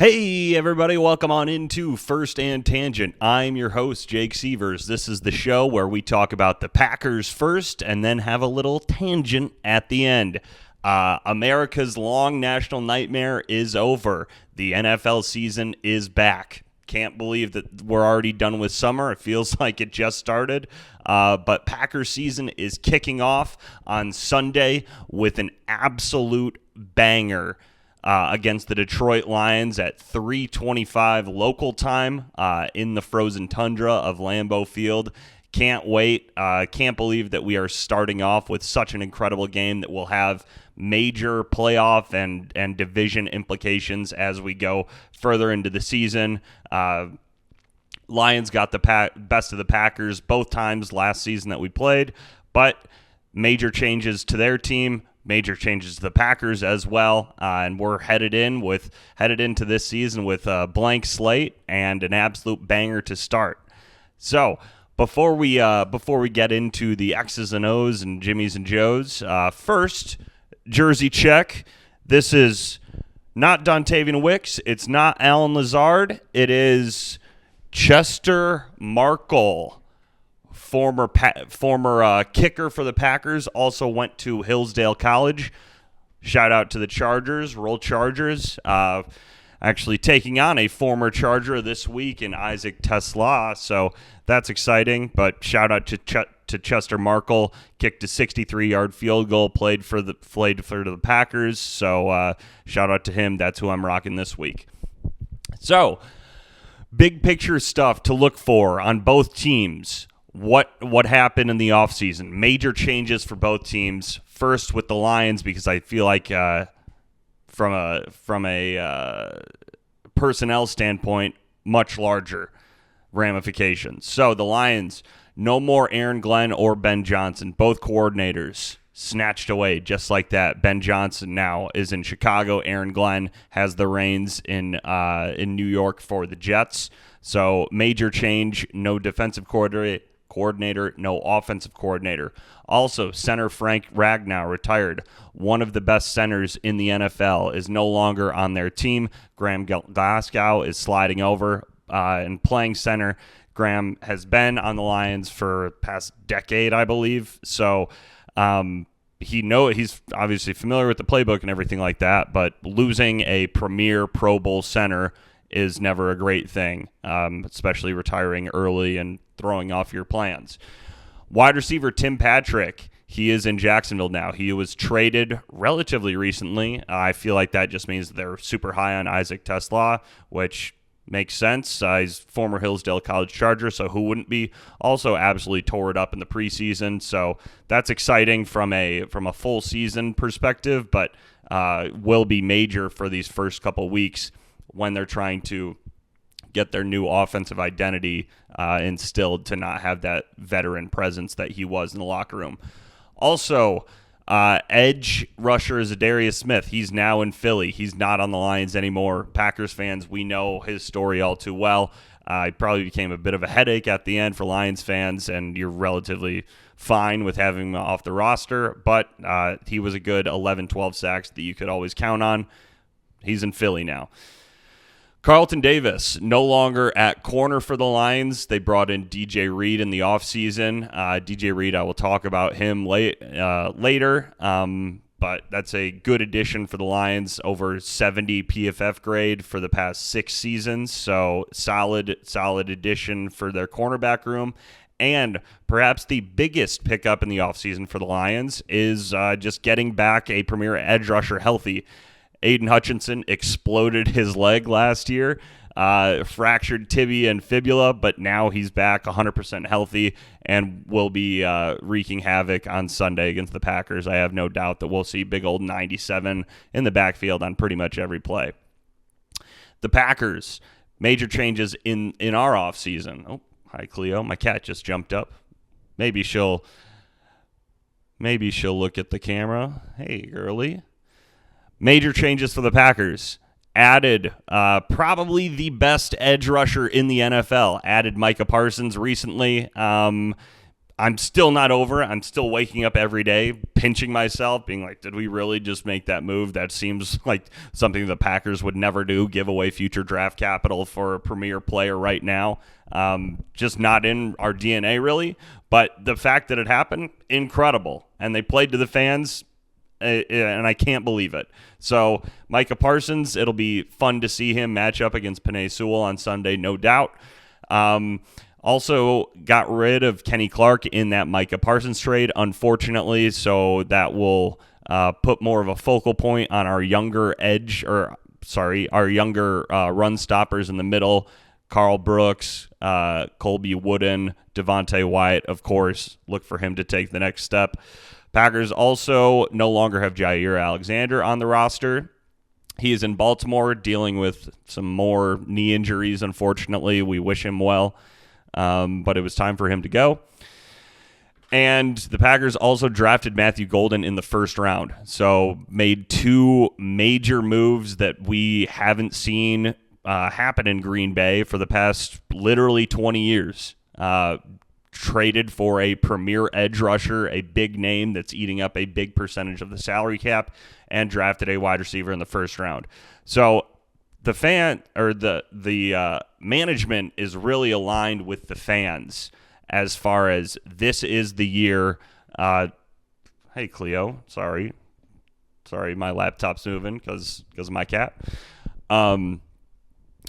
Hey everybody, welcome on into First and Tangent. I'm your host, Jake Sievers. This is the show where we talk about the Packers first and then have a little tangent at the end. America's long national nightmare is over. The NFL season is back. Can't believe that we're already done with summer. It feels like it just started. But Packers season is kicking off on Sunday with an absolute banger against the Detroit Lions at 3:25 local time in the frozen tundra of Lambeau Field. Can't wait. Can't believe that we are starting off with such an incredible game that will have major playoff and division implications as we go further into the season. Lions got the best of the Packers both times last season that we played, but major changes to their team. Major changes to the Packers as well, and we're headed into this season with a blank slate and an absolute banger to start. So before we get into the X's and O's and Jimmys and Joes, first jersey check. This is not Dontavian Wicks. It's not Alan Lazard. It is Chester Markle. Former kicker for the Packers, also went to Hillsdale College. Shout out to the Chargers, Roll Chargers. Actually taking on a former Charger this week in Isaac Tesla, so that's exciting. But shout out to Chester Markle, kicked a 63-yard field goal, played for the Packers. So shout out to him. That's who I'm rocking this week. So big picture stuff to look for on both teams. What happened in the offseason? Major changes for both teams. First with the Lions, because I feel like from a personnel standpoint, much larger ramifications. So the Lions, no more Aaron Glenn or Ben Johnson. Both coordinators snatched away just like that. Ben Johnson now is in Chicago. Aaron Glenn has the reins in New York for the Jets. So major change. No defensive coordinator, no offensive coordinator. Also, center Frank Ragnow retired. One of the best centers in the NFL is no longer on their team. Graham Glasgow is sliding over and playing center. Graham has been on the Lions for the past decade, I believe. So he's obviously familiar with the playbook and everything like that, but losing a premier Pro Bowl center is never a great thing, especially retiring early and throwing off your plans. Wide receiver Tim Patrick, he is in Jacksonville now. He was traded relatively recently. I feel like that just means they're super high on Isaac Tesla, which makes sense. He's former Hillsdale College Charger, so who wouldn't be? Also absolutely tore it up in the preseason, so that's exciting from a full season perspective, but will be major for these first couple weeks when they're trying to get their new offensive identity instilled, to not have that veteran presence that he was in the locker room. Also, edge rusher is Zadarius Smith. He's now in Philly. He's not on the Lions anymore. Packers fans, we know his story all too well. He probably became a bit of a headache at the end for Lions fans, and you're relatively fine with having him off the roster. But he was a good 11-12 sacks that you could always count on. He's in Philly now. Carlton Davis, no longer at corner for the Lions. They brought in DJ Reed in the offseason. DJ Reed, I will talk about him later, but that's a good addition for the Lions, over 70 PFF grade for the past 6 seasons. So solid addition for their cornerback room. And perhaps the biggest pickup in the offseason for the Lions is just getting back a premier edge rusher healthy. Aidan Hutchinson exploded his leg last year, fractured tibia and fibula, but now he's back 100% healthy and will be wreaking havoc on Sunday against the Packers. I have no doubt that we'll see big old 97 in the backfield on pretty much every play. The Packers, major changes in our offseason. Oh, hi, Cleo. My cat just jumped up. Maybe she'll look at the camera. Hey, girly. Major changes for the Packers. Added probably the best edge rusher in the NFL. Added Micah Parsons recently. I'm still not over it. I'm still waking up every day, pinching myself, being like, did we really just make that move? That seems like something the Packers would never do, give away future draft capital for a premier player right now. Just not in our DNA, really. But the fact that it happened, incredible. And they played to the fans, and I can't believe it. So Micah Parsons, it'll be fun to see him match up against Penei Sewell on Sunday, no doubt. Also got rid of Kenny Clark in that Micah Parsons trade, unfortunately, so that will put more of a focal point on our younger run stoppers in the middle. Carl Brooks, Colby Wooden, Devontae Wyatt, of course. Look for him to take the next step. Packers also no longer have Jaire Alexander on the roster. He is in Baltimore dealing with some more knee injuries, unfortunately. We wish him well. But it was time for him to go. And the Packers also drafted Matthew Golden in the first round. So made two major moves that we haven't seen happen in Green Bay for the past literally 20 years. Traded for a premier edge rusher, a big name that's eating up a big percentage of the salary cap, and drafted a wide receiver in the first round. So the management is really aligned with the fans as far as this is the year. Hey, Cleo, sorry, my laptop's moving because of my cat.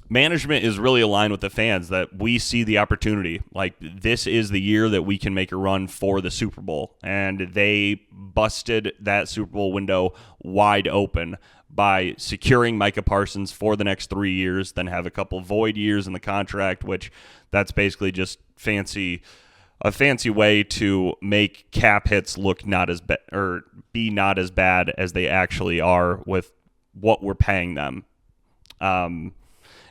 Management is really aligned with the fans that we see the opportunity. Like, this is the year that we can make a run for the Super Bowl. And they busted that Super Bowl window wide open by securing Micah Parsons for the next 3 years, then have a couple void years in the contract, which that's basically just a fancy way to make cap hits look not as bad or be not as bad as they actually are with what we're paying them.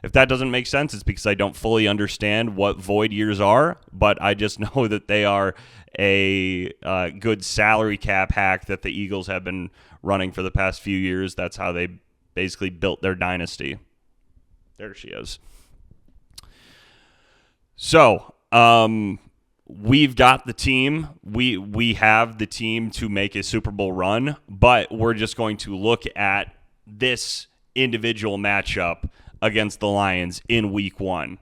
If that doesn't make sense, it's because I don't fully understand what void years are, but I just know that they are a good salary cap hack that the Eagles have been running for the past few years. That's how they basically built their dynasty. There she is. So, we've got the team. We have the team to make a Super Bowl run, but we're just going to look at this individual matchup against the Lions in Week 1.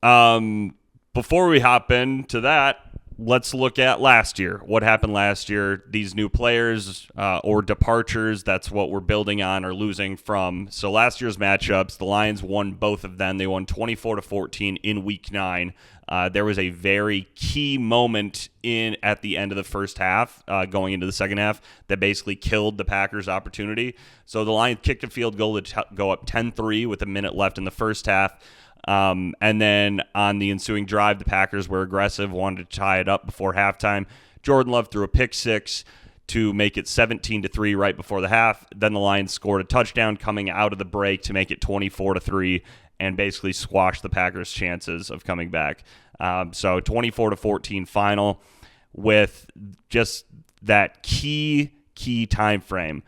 Before we hop into that, let's look at last year. What happened last year? These new players or departures, that's what we're building on or losing from. So last year's matchups, the Lions won both of them. They won 24-14 in Week 9. There was a very key moment at the end of the first half, going into the second half, that basically killed the Packers' opportunity. So the Lions kicked a field goal to go up 10-3 with a minute left in the first half. And then on the ensuing drive, the Packers were aggressive, wanted to tie it up before halftime. Jordan Love threw a pick six to make it 17-3 right before the half. Then the Lions scored a touchdown coming out of the break to make it 24-3 and basically squash the Packers' chances of coming back. So 24-14 final with just that key time frame.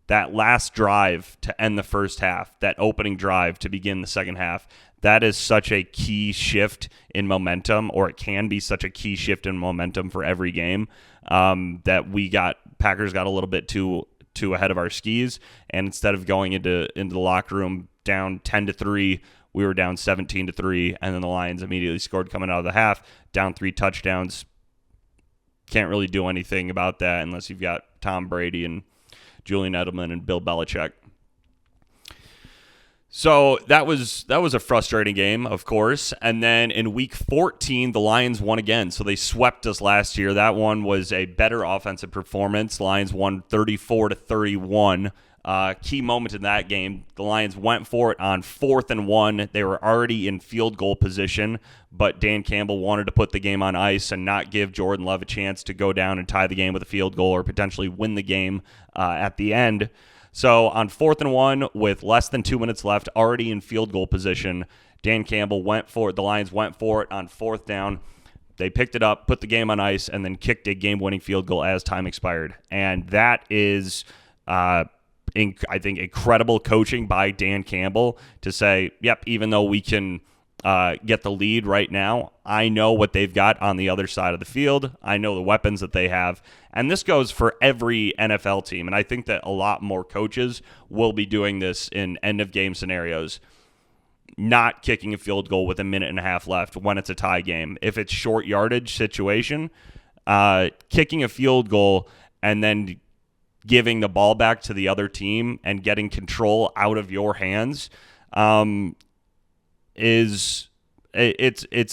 That last drive to end the first half, that opening drive to begin the second half, that is such a key shift in momentum, or it can be such a key shift in momentum for every game, that Packers got a little bit too ahead of our skis, and instead of going into the locker room down 10-3, we were down 17-3, and then the Lions immediately scored coming out of the half, down 3 touchdowns. Can't really do anything about that unless you've got Tom Brady and Julian Edelman and Bill Belichick. So that was a frustrating game, of course. And then in Week 14, the Lions won again. So they swept us last year. That one was a better offensive performance. Lions won 34-31. Key moment in that game, the Lions went for it on 4th and 1. They were already in field goal position, but Dan Campbell wanted to put the game on ice and not give Jordan Love a chance to go down and tie the game with a field goal or potentially win the game at the end. So on 4th and 1 with less than 2 minutes left, already in field goal position, Dan Campbell went for it. The Lions went for it on 4th down. They picked it up, put the game on ice, and then kicked a game-winning field goal as time expired. And that is, I think, incredible coaching by Dan Campbell to say, yep, even though we can get the lead right now. I know what they've got on the other side of the field. I know the weapons that they have. And this goes for every NFL team. And I think that a lot more coaches will be doing this in end-of-game scenarios, not kicking a field goal with a minute and a half left when it's a tie game. If it's short yardage situation, kicking a field goal and then giving the ball back to the other team and getting control out of your hands it's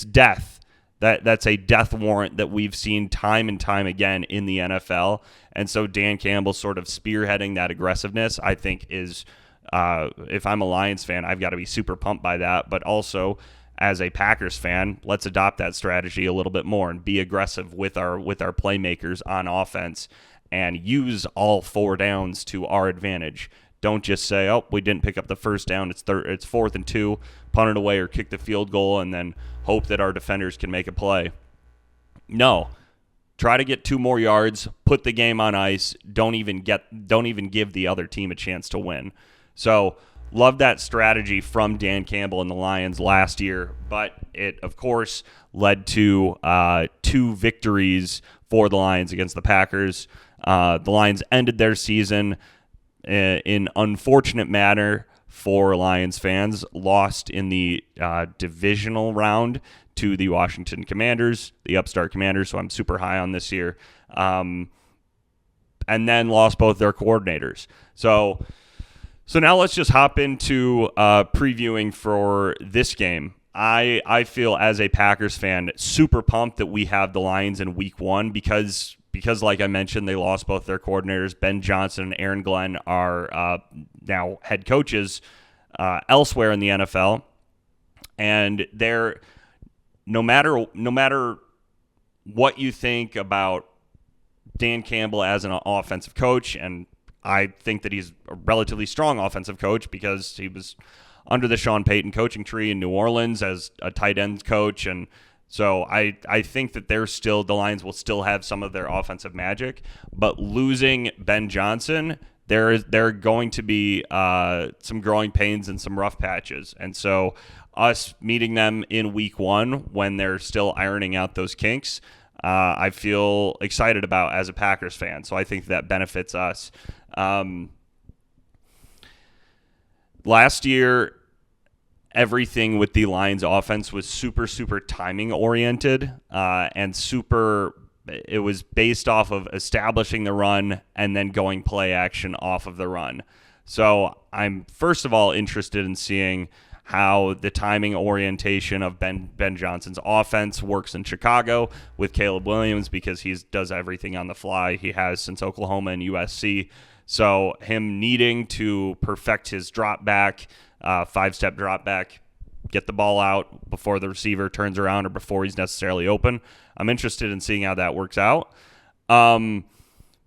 death. That's a death warrant that we've seen time and time again in the NFL. And so Dan Campbell sort of spearheading that aggressiveness, I think is, if I'm a Lions fan, I've got to be super pumped by that. But also, as a Packers fan, let's adopt that strategy a little bit more and be aggressive with our playmakers on offense and use all 4 downs to our advantage. Don't just say, oh, we didn't pick up the first down. It's 4th and 2, punt it away or kick the field goal and then hope that our defenders can make a play. No. Try to get 2 more yards, put the game on ice, don't even give the other team a chance to win. So, love that strategy from Dan Campbell and the Lions last year, but it, of course, led to 2 victories for the Lions against the Packers. The Lions ended their season in unfortunate manner for Lions fans, lost in the divisional round to the Washington Commanders, the upstart Commanders, so I'm super high on this year, and then lost both their coordinators. So now let's just hop into previewing for this game. I feel, as a Packers fan, super pumped that we have the Lions in Week 1 because, like I mentioned, they lost both their coordinators. Ben Johnson and Aaron Glenn are now head coaches elsewhere in the NFL, and they're no matter what you think about Dan Campbell as an offensive coach, and I think that he's a relatively strong offensive coach because he was under the Sean Payton coaching tree in New Orleans as a tight end coach, and so I think that the Lions will still have some of their offensive magic, but losing Ben Johnson, there are going to be some growing pains and some rough patches. And so us meeting them in Week 1 when they're still ironing out those kinks, I feel excited about as a Packers fan. So I think that benefits us. Last year, everything with the Lions offense was super, super timing oriented and it was based off of establishing the run and then going play action off of the run. So I'm first of all interested in seeing how the timing orientation of Ben Johnson's offense works in Chicago with Caleb Williams, because he does everything on the fly. He has since Oklahoma and USC. So him needing to perfect his drop back, 5-step drop back, get the ball out before the receiver turns around or before he's necessarily open. I'm interested in seeing how that works out.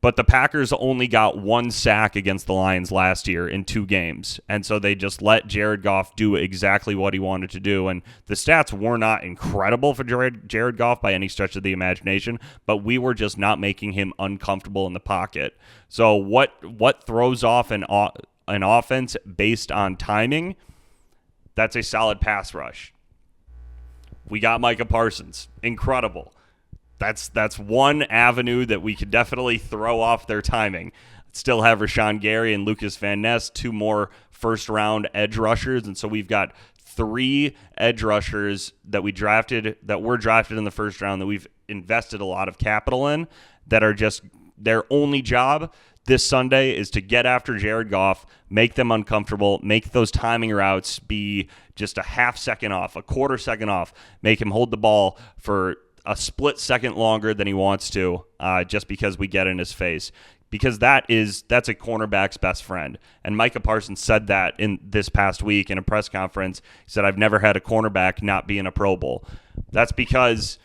But the Packers only got 1 sack against the Lions last year in 2 games. And so they just let Jared Goff do exactly what he wanted to do. And the stats were not incredible for Jared Goff by any stretch of the imagination, but we were just not making him uncomfortable in the pocket. So what throws off an offense based on timing? That's a solid pass rush. We got Micah Parsons. Incredible. That's one avenue that we could definitely throw off their timing. Still have Rashawn Gary and Lucas Van Ness, 2 more first-round edge rushers, and so we've got 3 edge rushers that were drafted in the first round that we've invested a lot of capital in, that are just their only job this Sunday is to get after Jared Goff, make them uncomfortable, make those timing routes be just a half second off, a quarter second off, make him hold the ball for a split second longer than he wants to, just because we get in his face. Because that's a cornerback's best friend. And Micah Parsons said that in this past week in a press conference. He said, I've never had a cornerback not be in a Pro Bowl. That's because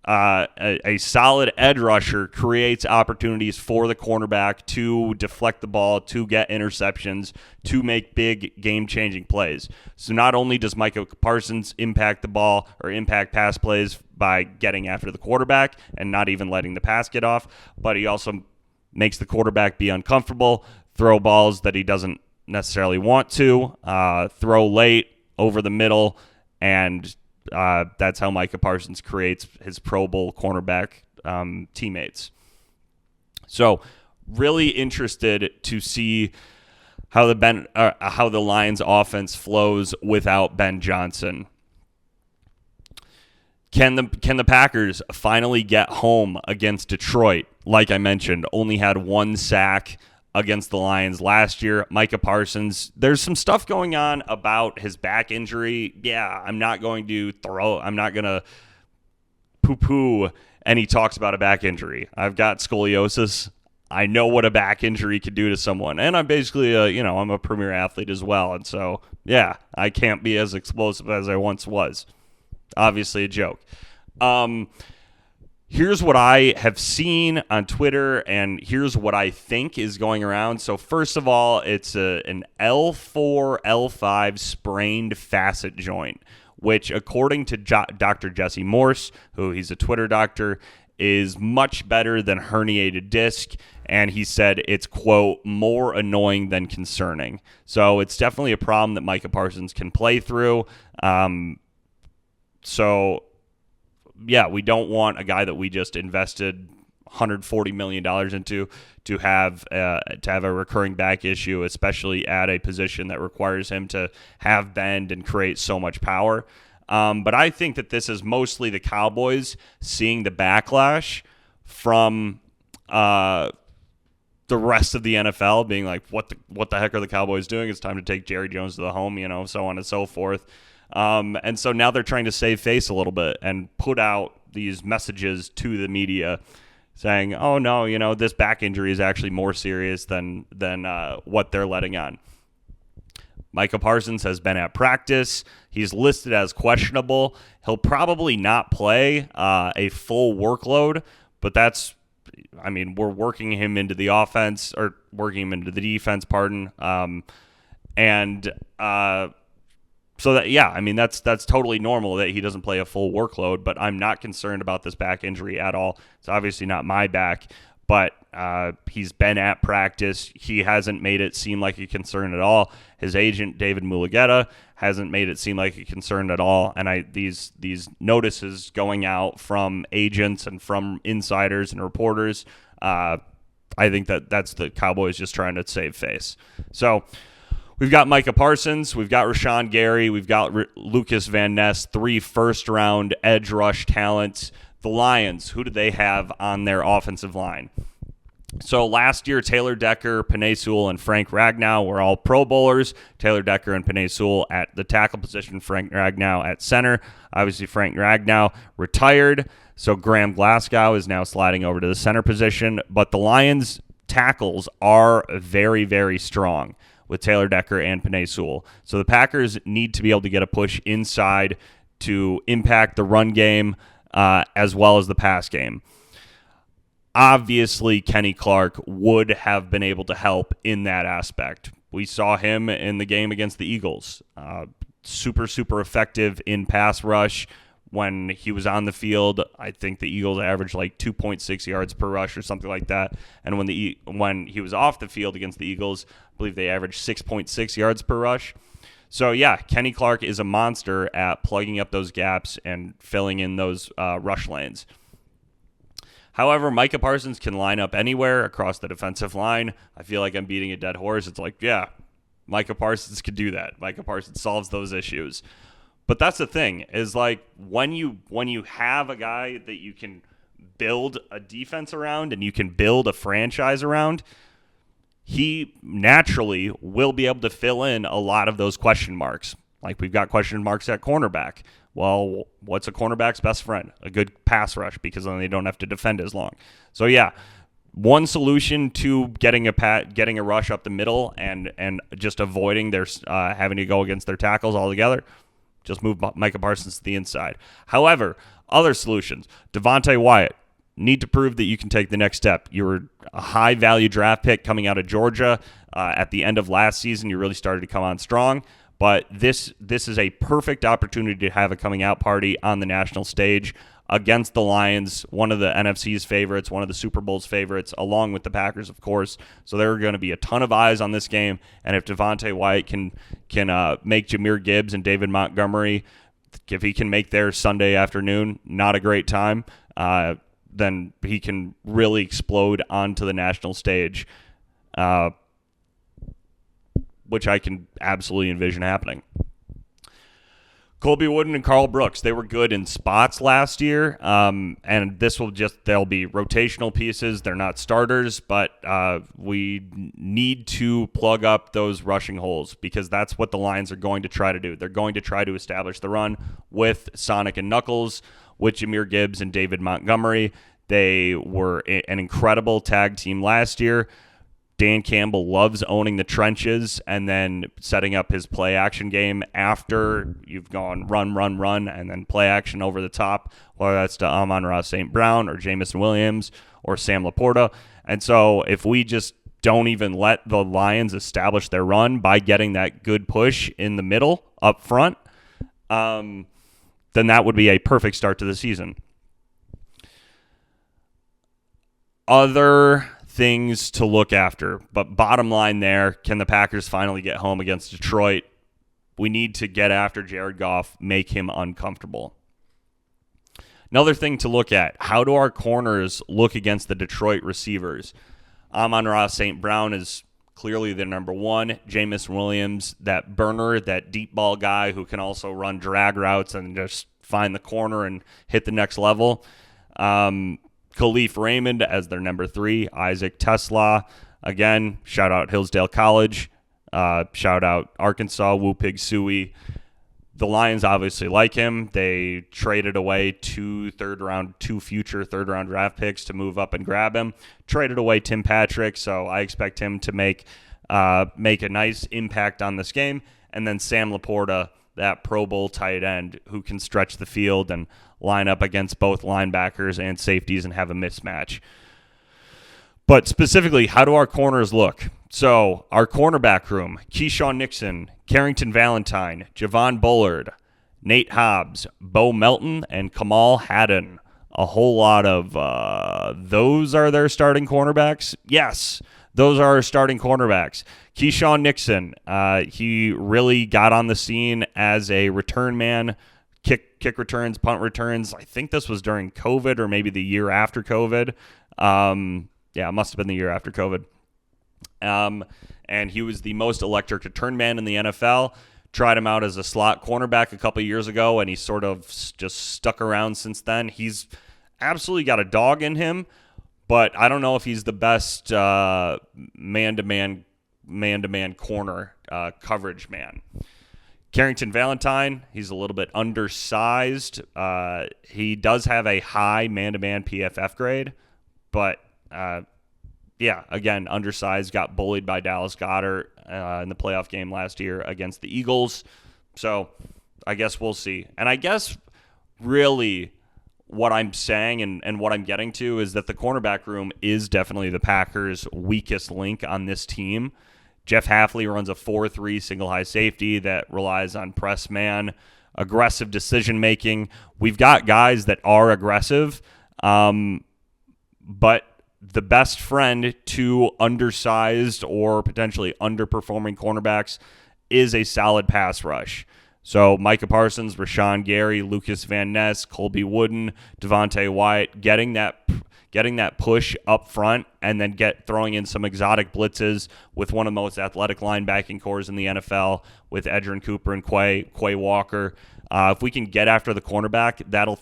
a solid edge rusher creates opportunities for the cornerback to deflect the ball, to get interceptions, to make big game-changing plays. So not only does Micah Parsons impact the ball or impact pass plays by getting after the quarterback and not even letting the pass get off, but he also makes the quarterback be uncomfortable, throw balls that he doesn't necessarily want to, throw late, over the middle, and that's how Micah Parsons creates his Pro Bowl cornerback teammates. So really interested to see how the Lions offense flows without Ben Johnson. Can the Packers finally get home against Detroit? Like I mentioned, only had 1 sack against the Lions last year. Micah Parsons, there's some stuff going on about his back injury. Yeah, I'm not going to poo-poo any talks about a back injury. I've got scoliosis. I know what a back injury could do to someone. And I'm basically, I'm a premier athlete as well. And so, yeah, I can't be as explosive as I once was. Obviously a joke. Here's what I have seen on Twitter, and here's what I think is going around. So first of all, it's an L4, L5 sprained facet joint, which according to Dr. Jesse Morse, who he's a Twitter doctor, is much better than herniated disc. And he said it's, quote, more annoying than concerning. So it's definitely a problem that Micah Parsons can play through. So, yeah, we don't want a guy that we just invested $140 million into to have a recurring back issue, especially at a position that requires him to have bend and create so much power. But I think that this is mostly the Cowboys seeing the backlash from the rest of the NFL being like, what the heck are the Cowboys doing? It's time to take Jerry Jones to the home, so on and so forth. And so now they're trying to save face a little bit and put out these messages to the media saying, oh, no, this back injury is actually more serious than what they're letting on. Micah Parsons has been at practice. He's listed as questionable. He'll probably not play a full workload, but we're working him into the offense, or working him into the defense, pardon. So that's totally normal that he doesn't play a full workload, but I'm not concerned about this back injury at all. It's obviously not my back, but he's been at practice. He hasn't made it seem like a concern at all. His agent, David Mulugeta, hasn't made it seem like a concern at all. And these notices going out from agents and from insiders and reporters, I think that's the Cowboys just trying to save face. So we've got Micah Parsons, we've got Rashawn Gary, we've got Lucas Van Ness, 3 first-round edge rush talents. The Lions, who do they have on their offensive line? So last year, Taylor Decker, Penei Sewell, and Frank Ragnow were all Pro Bowlers. Taylor Decker and Penei Sewell at the tackle position, Frank Ragnow at center. Obviously, Frank Ragnow retired, so Graham Glasgow is now sliding over to the center position. But the Lions' tackles are very, very strong with Taylor Decker and Penei Sewell. So the Packers need to be able to get a push inside to impact the run game as well as the pass game. Obviously, Kenny Clark would have been able to help in that aspect. We saw him in the game against the Eagles. Super, super effective in pass rush. When he was on the field, I think the Eagles averaged like 2.6 yards per rush or something like that. And when he was off the field against the Eagles, I believe they averaged 6.6 yards per rush. So, yeah, Kenny Clark is a monster at plugging up those gaps and filling in those rush lanes. However, Micah Parsons can line up anywhere across the defensive line. I feel like I'm beating a dead horse. It's like, yeah, Micah Parsons could do that. Micah Parsons solves those issues. But that's the thing, is like when you have a guy that you can build a defense around and you can build a franchise around, he naturally will be able to fill in a lot of those question marks. Like we've got question marks at cornerback. Well, what's a cornerback's best friend? A good pass rush, because then they don't have to defend as long. So yeah, one solution to getting a rush up the middle and just avoiding their having to go against their tackles altogether, just move Micah Parsons to the inside. However, other solutions, Devontae Wyatt, need to prove that you can take the next step. You were a high-value draft pick coming out of Georgia at the end of last season. You really started to come on strong. But this is a perfect opportunity to have a coming-out party on the national stage against the Lions, one of the NFC's favorites, one of the Super Bowl's favorites, along with the Packers, of course. So there are going to be a ton of eyes on this game. And if Devontae Wyatt can make Jahmyr Gibbs and David Montgomery if he can make theirs Sunday afternoon, not a great time, then he can really explode onto the national stage, which I can absolutely envision happening. Colby Wooden and Carl Brooks, they were good in spots last year, and they'll be rotational pieces. They're not starters, but we need to plug up those rushing holes because that's what the Lions are going to try to do. They're going to try to establish the run with Sonic and Knuckles, with Jahmyr Gibbs and David Montgomery. They were an incredible tag team last year. Dan Campbell loves owning the trenches and then setting up his play action game after you've gone run, and then play action over the top, whether that's to Amon-Ra St. Brown or Jamison Williams or Sam Laporta. And so if we just don't even let the Lions establish their run by getting that good push in the middle up front, then that would be a perfect start to the season. Other things to look after, but bottom line there, can the Packers finally get home against Detroit? We need to get after Jared Goff, make him uncomfortable. Another thing to look at, how do our corners look against the Detroit receivers? Amon-Ra St. Brown is clearly the number one. Jamison Williams, that burner, that deep ball guy who can also run drag routes and just find the corner and hit the next level. Khalif Raymond as their number 3. Isaac Tesla, again, shout out Hillsdale College, shout out Arkansas, Woo Pig Sooie. The Lions obviously like him. They traded away 2 future third-round draft picks to move up and grab him. Traded away Tim Patrick, so I expect him to make a nice impact on this game. And then Sam Laporta, that Pro Bowl tight end who can stretch the field and line up against both linebackers and safeties and have a mismatch. But specifically, how do our corners look? So our cornerback room, Keyshawn Nixon, Carrington Valentine, Javon Bullard, Nate Hobbs, Bo Melton, and Kamal Haddon. A whole lot of those are their starting cornerbacks? Yes, those are our starting cornerbacks. Keyshawn Nixon, he really got on the scene as a return man, kick returns, punt returns. I think this was during COVID or maybe the year after COVID. It must have been the year after COVID. And he was the most electric return man in the NFL. Tried him out as a slot cornerback a couple years ago, and he sort of just stuck around since then. He's absolutely got a dog in him, but I don't know if he's the best man-to-man corner coverage man. Carrington Valentine, he's a little bit undersized. He does have a high man-to-man PFF grade, but again, undersized, got bullied by Dallas Goedert in the playoff game last year against the Eagles. So I guess we'll see. And I guess really what I'm saying and what I'm getting to is that the cornerback room is definitely the Packers' weakest link on this team. Jeff Hafley runs a 4-3 single high safety that relies on press man, aggressive decision-making. We've got guys that are aggressive, but the best friend to undersized or potentially underperforming cornerbacks is a solid pass rush. So Micah Parsons, Rashawn Gary, Lucas Van Ness, Colby Wooden, Devontae Wyatt, getting that push up front and then throwing in some exotic blitzes with one of the most athletic linebacking cores in the NFL with Edgerrin Cooper and Quay Walker. If we can get after the cornerback, that'll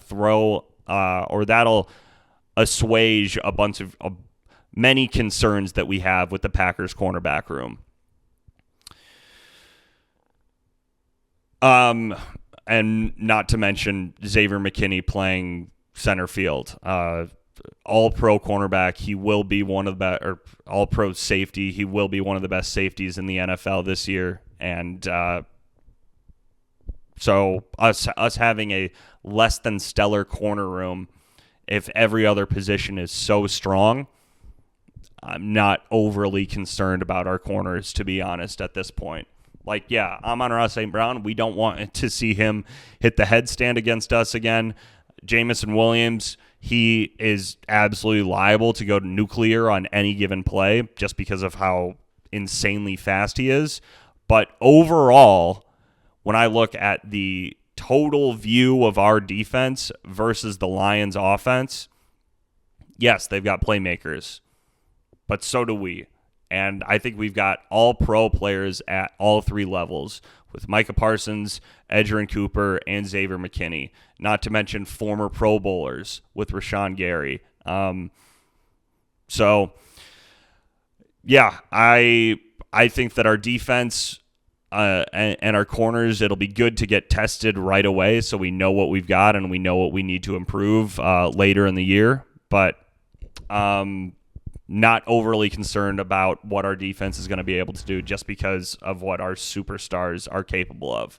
assuage a bunch of many concerns that we have with the Packers cornerback room. And not to mention Xavier McKinney playing center field. All-pro cornerback. He will be one of the best, or all-pro safety. He will be one of the best safeties in the NFL this year. And so us having a less than stellar corner room, if every other position is so strong, I'm not overly concerned about our corners, to be honest, at this point. Amon-Ra St. Brown, we don't want to see him hit the headstand against us again. Jamison Williams, he is absolutely liable to go to nuclear on any given play just because of how insanely fast he is. But overall, when I look at the total view of our defense versus the Lions offense, yes, they've got playmakers, but so do we. And I think we've got all pro players at all three levels with Micah Parsons, Edgerrin Cooper, and Xavier McKinney, not to mention former Pro Bowlers with Rashawn Gary. So, yeah, I think that our defense and our corners, it'll be good to get tested right away so we know what we've got and we know what we need to improve later in the year. But not overly concerned about what our defense is going to be able to do just because of what our superstars are capable of.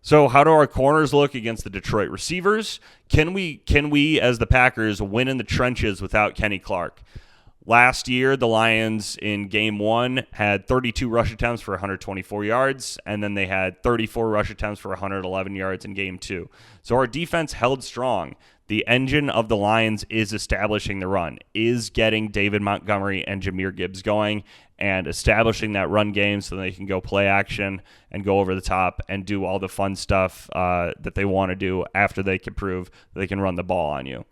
So how do our corners look against the Detroit receivers? Can we as the Packers win in the trenches without Kenny Clark? Last year, the Lions in Game 1 had 32 rush attempts for 124 yards, and then they had 34 rush attempts for 111 yards in Game 2. So our defense held strong. The engine of the Lions is establishing the run, is getting David Montgomery and Jahmyr Gibbs going, and establishing that run game so they can go play action and go over the top and do all the fun stuff that they want to do after they can prove that they can run the ball on you.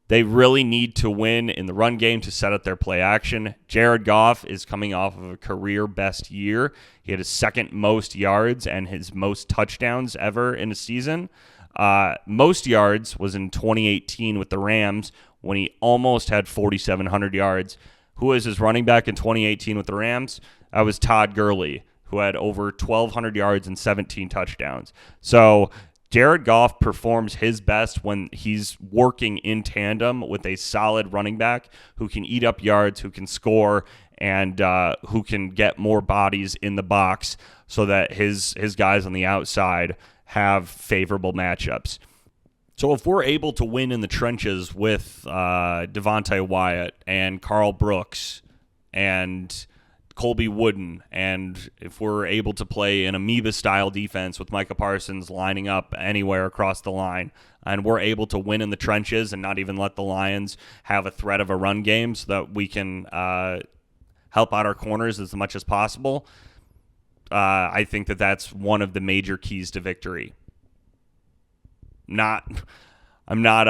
They really need to win in the run game to set up their play action. Jared Goff is coming off of a career-best year. He had his second most yards and his most touchdowns ever in a season. Most yards was in 2018 with the Rams when he almost had 4,700 yards. Who was his running back in 2018 with the Rams? That was Todd Gurley, who had over 1,200 yards and 17 touchdowns. So Jared Goff performs his best when he's working in tandem with a solid running back who can eat up yards, who can score, and who can get more bodies in the box so that his guys on the outside have favorable matchups. So if we're able to win in the trenches with Devontae Wyatt and Carl Brooks and Colby Wooden, and if we're able to play an amoeba-style defense with Micah Parsons lining up anywhere across the line, and we're able to win in the trenches and not even let the Lions have a threat of a run game so that we can help out our corners as much as possible, I think that that's one of the major keys to victory. I'm not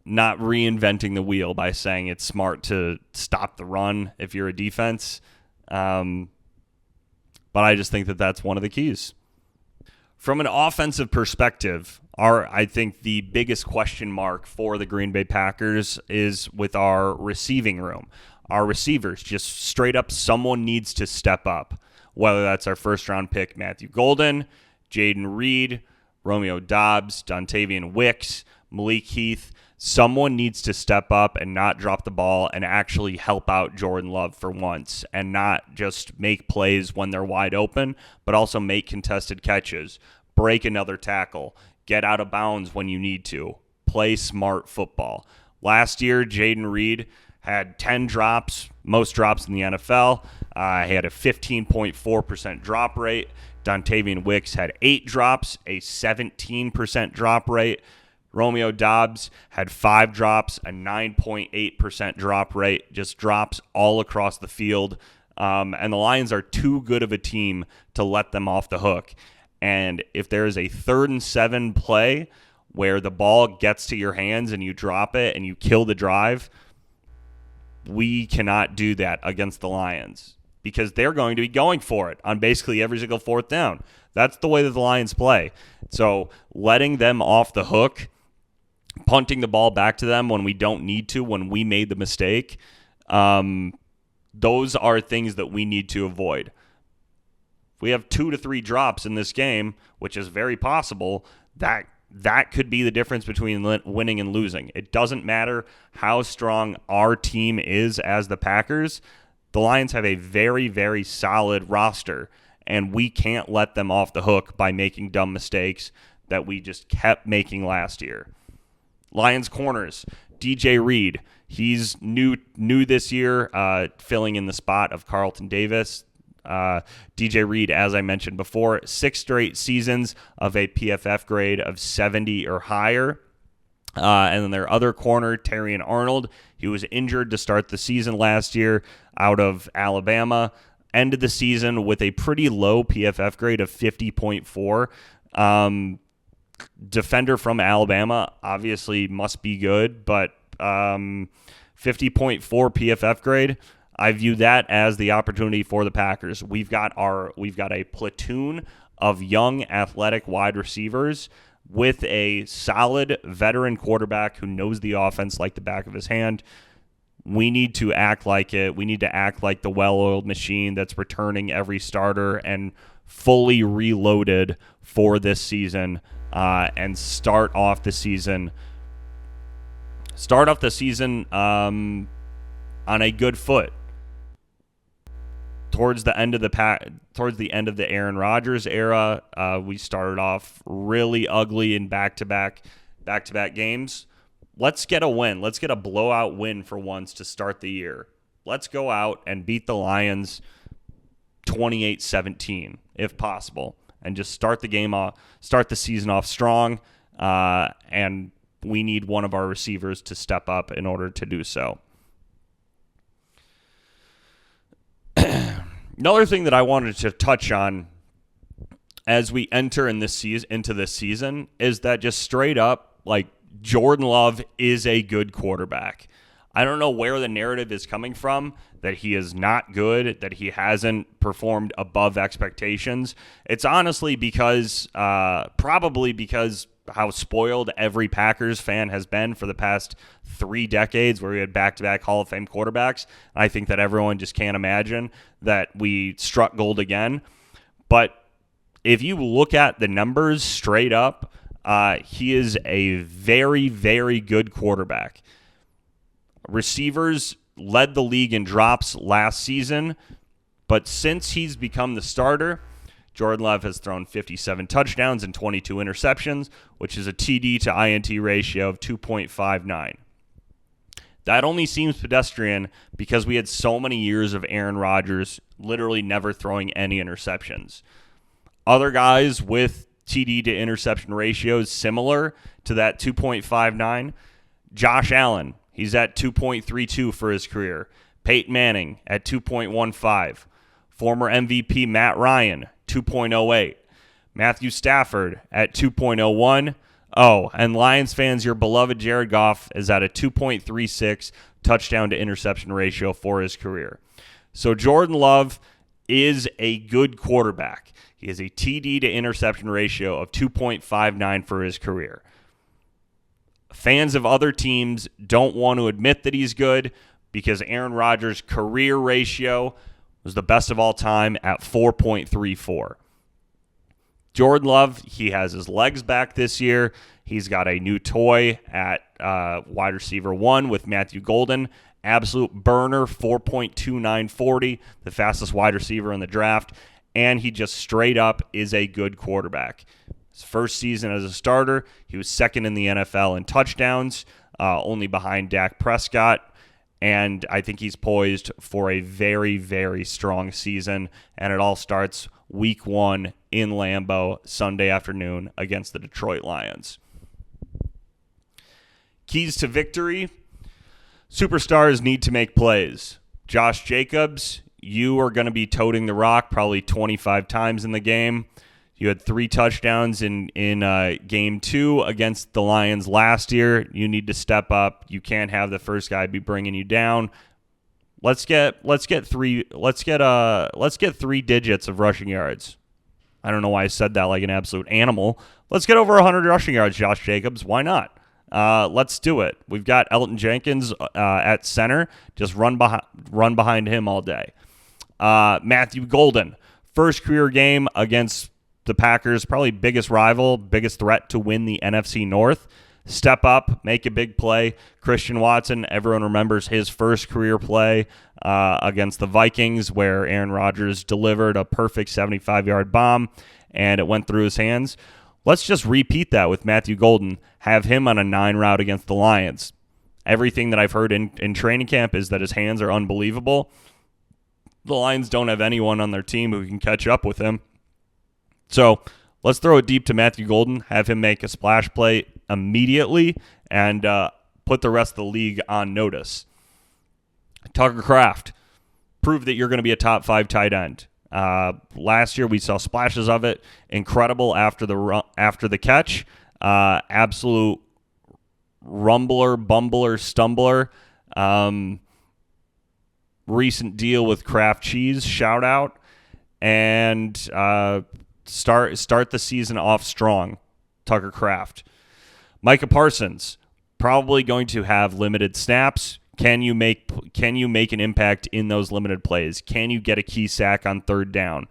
reinventing the wheel by saying it's smart to stop the run if you're a defense. But I just think that that's one of the keys. From an offensive perspective, I think the biggest question mark for the Green Bay Packers is with our receiving room. Our receivers, just straight up, someone needs to step up, whether that's our first-round pick, Matthew Golden, Jaden Reed, Romeo Doubs, Dontavian Wicks, Malik Heath. Someone needs to step up and not drop the ball and actually help out Jordan Love for once and not just make plays when they're wide open, but also make contested catches, break another tackle, get out of bounds when you need to, play smart football. Last year, Jaden Reed had 10 drops, most drops in the NFL. He had a 15.4% drop rate. Dontavian Wicks had 8 drops, a 17% drop rate. Romeo Doubs had 5 drops, a 9.8% drop rate, just drops all across the field. And the Lions are too good of a team to let them off the hook. And if there is a 3rd and 7 play where the ball gets to your hands and you drop it and you kill the drive, we cannot do that against the Lions because they're going to be going for it on basically every single 4th down. That's the way that the Lions play. So letting them off the hook, punting the ball back to them when we don't need to, when we made the mistake, those are things that we need to avoid. If we have 2 to 3 drops in this game, which is very possible, that could be the difference between winning and losing. It doesn't matter how strong our team is as the Packers. The Lions have a very, very solid roster, and we can't let them off the hook by making dumb mistakes that we just kept making last year. Lions corners, DJ Reed. He's new this year, filling in the spot of Carlton Davis. DJ Reed, as I mentioned before, 6 straight seasons of a PFF grade of 70 or higher. And then their other corner, Terrion Arnold, he was injured to start the season last year out of Alabama, ended the season with a pretty low PFF grade of 50.4. Defender from Alabama obviously must be good, but 50.4 PFF grade, I view that as the opportunity for the Packers. We've got a platoon of young athletic wide receivers with a solid veteran quarterback who knows the offense like the back of his hand. We need to act like it. We need to act like the well-oiled machine that's returning every starter and fully reloaded for this season, and start off the season on a good foot. Towards the end of the Aaron Rodgers era, we started off really ugly in back-to-back games. Let's get a win. Let's get a blowout win for once to start the year. Let's go out and beat the Lions 28-17 if possible, and just start the season off strong. And we need one of our receivers to step up in order to do so. Another thing that I wanted to touch on as we enter into this season is that just straight up, like, Jordan Love is a good quarterback. I don't know where the narrative is coming from that he is not good, that he hasn't performed above expectations. It's honestly probably because how spoiled every Packers fan has been for the past 3 decades, where we had back-to-back Hall of Fame quarterbacks. I think that everyone just can't imagine that we struck gold again. But if you look at the numbers straight up, he is a very, very good quarterback. Receivers led the league in drops last season, but since he's become the starter, Jordan Love has thrown 57 touchdowns and 22 interceptions, which is a TD to INT ratio of 2.59. That only seems pedestrian because we had so many years of Aaron Rodgers literally never throwing any interceptions. Other guys with TD to interception ratios similar to that 2.59, Josh Allen, he's at 2.32 for his career. Peyton Manning at 2.15. Former MVP Matt Ryan, 2.08. Matthew Stafford at 2.01. Oh, and Lions fans, your beloved Jared Goff is at a 2.36 touchdown to interception ratio for his career. So Jordan Love is a good quarterback. He has a TD to interception ratio of 2.59 for his career. Fans of other teams don't want to admit that he's good because Aaron Rodgers' career ratio was the best of all time at 4.34. Jordan Love, he has his legs back this year. He's got a new toy at wide receiver 1 with Matthew Golden. Absolute burner, 4.2940, the fastest wide receiver in the draft. And he just straight up is a good quarterback. His first season as a starter, he was second in the NFL in touchdowns, only behind Dak Prescott. And I think he's poised for a very, very strong season. And it all starts week 1 in Lambeau, Sunday afternoon against the Detroit Lions. Keys to victory. Superstars need to make plays. Josh Jacobs, you are going to be toting the rock probably 25 times in the game. You had 3 touchdowns in game 2 against the Lions last year. You need to step up. You can't have the first guy be bringing you down. Let's get 3 digits of rushing yards. I don't know why I said that like an absolute animal. Let's get over 100 rushing yards, Josh Jacobs. Why not? Let's do it. We've got Elton Jenkins at center. Just run behind him all day. Matthew Golden, first career game against the Packers, probably biggest rival, biggest threat to win the NFC North. Step up, make a big play. Christian Watson, everyone remembers his first career play against the Vikings where Aaron Rodgers delivered a perfect 75-yard bomb and it went through his hands. Let's just repeat that with Matthew Golden. Have him on a 9 route against the Lions. Everything that I've heard in training camp is that his hands are unbelievable. The Lions don't have anyone on their team who can catch up with him. So let's throw it deep to Matthew Golden, have him make a splash play immediately, and put the rest of the league on notice. Tucker Kraft, prove that you're going to be a top 5 tight end. Last year we saw splashes of it. Incredible after the catch. Absolute rumbler, bumbler, stumbler. Recent deal with Kraft Cheese, shout out. And start the season off strong, Tucker Kraft. Micah Parsons, probably going to have limited snaps. Can you make an impact in those limited plays? Can you get a key sack on third down?